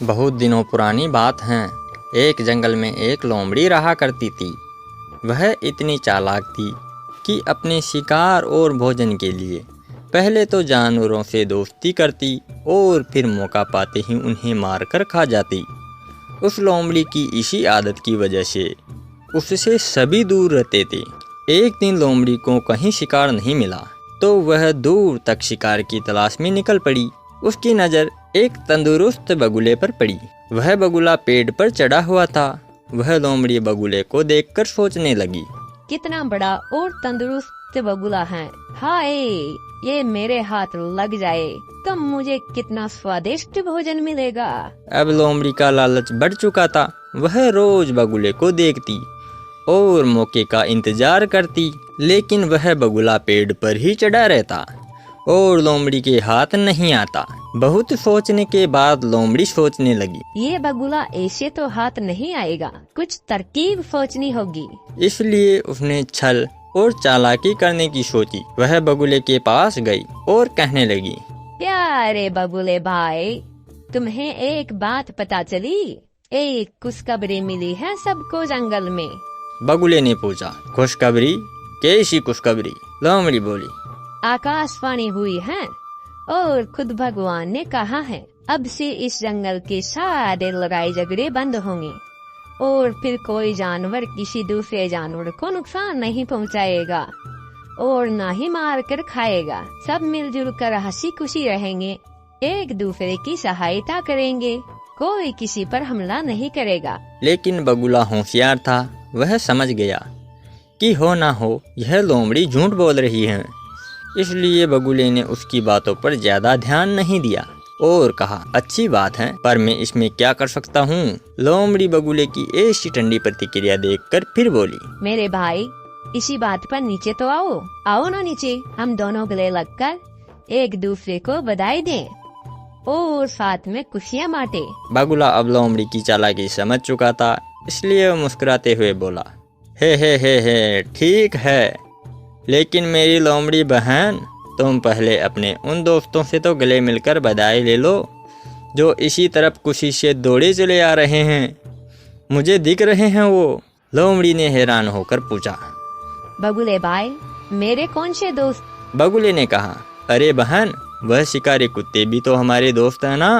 बहुत दिनों पुरानी बात है। एक जंगल में एक लोमड़ी रहा करती थी। वह इतनी चालाक थी कि अपने शिकार और भोजन के लिए पहले तो जानवरों से दोस्ती करती और फिर मौका पाते ही उन्हें मारकर खा जाती। उस लोमड़ी की इसी आदत की वजह से उससे सभी दूर रहते थे। एक दिन लोमड़ी को कहीं शिकार नहीं मिला तो वह दूर तक शिकार की तलाश में निकल पड़ी। उसकी नज़र एक तंदुरुस्त बगुले पर पड़ी। वह बगुला पेड़ पर चढ़ा हुआ था। वह लोमड़ी बगुले को देखकर सोचने लगी, कितना बड़ा और तंदुरुस्त बगुला है। हाय, ये मेरे हाथ लग जाए तो मुझे कितना स्वादिष्ट भोजन मिलेगा। अब लोमड़ी का लालच बढ़ चुका था। वह रोज बगुले को देखती और मौके का इंतजार करती, लेकिन वह बगुला पेड़ पर ही चढ़ा रहता और लोमड़ी के हाथ नहीं आता। बहुत सोचने के बाद लोमड़ी सोचने लगी, ये बगुला ऐसे तो हाथ नहीं आएगा, कुछ तरकीब सोचनी होगी। इसलिए उसने छल और चालाकी करने की सोची। वह बगुले के पास गई और कहने लगी, प्यारे बगुले भाई, तुम्हें एक बात पता चली? एक खुशखबरी मिली है सबको जंगल में। बगुले ने पूछा, खुशखबरी? कैसी खुशखबरी? लोमड़ी बोली, आकाशवाणी हुई है और खुद भगवान ने कहा है अब से इस जंगल के सारे लड़ाई झगड़े बंद होंगे और फिर कोई जानवर किसी दूसरे जानवर को नुकसान नहीं पहुंचाएगा और न ही मार कर खाएगा। सब मिलजुल कर हंसी खुशी रहेंगे, एक दूसरे की सहायता करेंगे, कोई किसी पर हमला नहीं करेगा। लेकिन बगुला होशियार था। वह समझ गया कि हो ना हो यह लोमड़ी झूठ बोल रही है। इसलिए बगुले ने उसकी बातों पर ज्यादा ध्यान नहीं दिया और कहा, अच्छी बात है, पर मैं इसमें क्या कर सकता हूँ? लोमड़ी बगुले की ऐसी ठंडी प्रतिक्रिया देखकर फिर बोली, मेरे भाई, इसी बात पर नीचे तो आओ ना नीचे। हम दोनों गले लगकर एक दूसरे को बधाई दें और साथ में खुशियाँ बांटे। बगुला अब लोमड़ी की चालाकी समझ चुका था, इसलिए वो मुस्कुराते हुए बोला, हे, ठीक है, लेकिन मेरी लोमड़ी बहन, तुम पहले अपने उन दोस्तों से तो गले मिलकर बधाई ले लो जो इसी तरफ खुशी से दौड़े चले आ रहे हैं। मुझे दिख रहे हैं वो। लोमड़ी ने हैरान होकर पूछा, बगुले भाई, मेरे कौन से दोस्त? बगुले ने कहा, अरे बहन, वह शिकारी कुत्ते भी तो हमारे दोस्त है ना।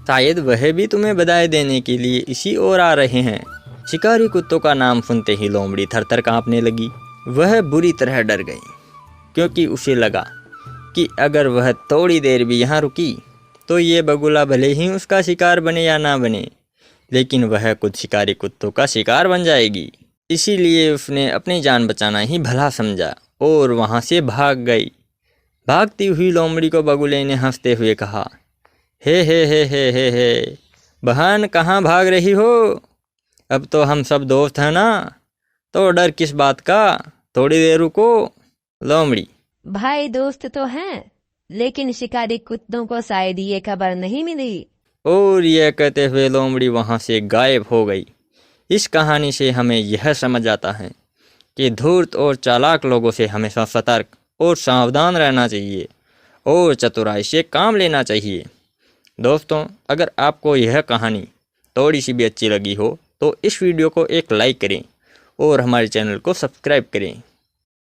शायद वह भी तुम्हें बधाई देने के लिए इसी ओर आ रहे हैं। शिकारी कुत्तों का नाम सुनते ही लोमड़ी थरथर कांपने लगी। वह बुरी तरह डर गई, क्योंकि उसे लगा कि अगर वह थोड़ी देर भी यहाँ रुकी तो ये बगुला भले ही उसका शिकार बने या ना बने, लेकिन वह कुछ शिकारी कुत्तों का शिकार बन जाएगी। इसीलिए उसने अपनी जान बचाना ही भला समझा और वहाँ से भाग गई। भागती हुई लोमड़ी को बगुले ने हंसते हुए कहा, हे, बहन, कहाँ भाग रही हो? अब तो हम सब दोस्त हैं ना, तो डर किस बात का? थोड़ी देर रुको। लोमड़ी, भाई दोस्त तो हैं, लेकिन शिकारी कुत्तों को शायद ये खबर नहीं मिली। और यह कहते हुए लोमड़ी वहां से गायब हो गई। इस कहानी से हमें यह समझ आता है कि धूर्त और चालाक लोगों से हमेशा सतर्क और सावधान रहना चाहिए और चतुराई से काम लेना चाहिए। दोस्तों, अगर आपको यह कहानी थोड़ी सी भी अच्छी लगी हो तो इस वीडियो को एक लाइक करें और हमारे चैनल को सब्सक्राइब करें।